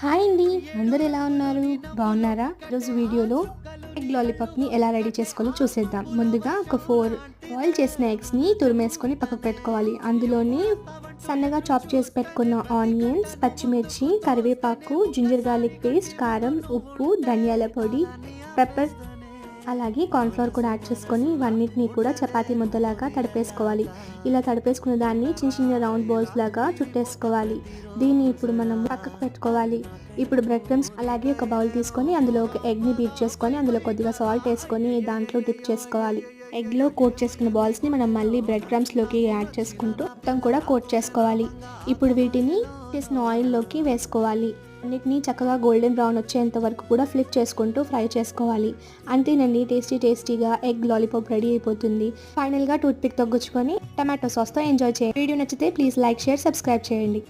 Hi అండి, అందరూ ఎలా ఉన్నారు? బాగున్నారా? ఈరోజు వీడియోలో ఎగ్ లాలీపాప్ని ఎలా రెడీ చేసుకోవాలో చూసేద్దాం. ముందుగా ఒక 4 బాయిల్ చేసిన ఎగ్స్ని తురిమేసుకొని పక్కకు పెట్టుకోవాలి. అందులోని సన్నగా చాప్ చేసి పెట్టుకున్న ఆనియన్స్, పచ్చిమిర్చి, కరివేపాకు, జింజర్ గార్లిక్ పేస్ట్, కారం, ఉప్పు, ధనియాల పొడి, పెప్పర్, అలాగే కార్న్‌ఫ్లోర్ కూడా యాడ్ చేసుకొని ఇవన్నిటిని కూడా చపాతీ ముద్దలాగా తడిపేసుకోవాలి. ఇలా తడిపేసుకున్న దాన్ని చిన్న చిన్న రౌండ్ బాల్స్ లాగా చుట్టేసుకోవాలి. దీన్ని ఇప్పుడు మనం పక్కకు పెట్టుకోవాలి. ఇప్పుడు బ్రెడ్ క్రమ్స్ అలాగే ఒక బౌల్ తీసుకొని అందులో ఒక ఎగ్ని బీట్ చేసుకొని అందులో కొద్దిగా సాల్ట్ వేసుకొని దాంట్లో డిప్ చేసుకోవాలి. ఎగ్లో కోట్ చేసుకున్న బాల్స్ని మనం మళ్ళీ బ్రెడ్ క్రమ్స్లోకి యాడ్ చేసుకుంటూ మొత్తం కూడా కోట్ చేసుకోవాలి. ఇప్పుడు వీటిని చేసిన ఆయిల్లోకి వేసుకోవాలి. అన్నిటినీ చక్కగా గోల్డెన్ బ్రౌన్ వచ్చేంత వరకు కూడా ఫ్లిప్ చేసుకుంటూ ఫ్రై చేసుకోవాలి. అంతేనండి, టేస్టీగా ఎగ్ లాలీపాప్ రెడీ అయిపోతుంది. ఫైనల్గా టూత్ పిక్ తగ్గించుకొని టమాటో సాస్తో ఎంజాయ్ చేయండి. వీడియో నచ్చితే ప్లీజ్ లైక్, షేర్, సబ్స్క్రైబ్ చేయండి.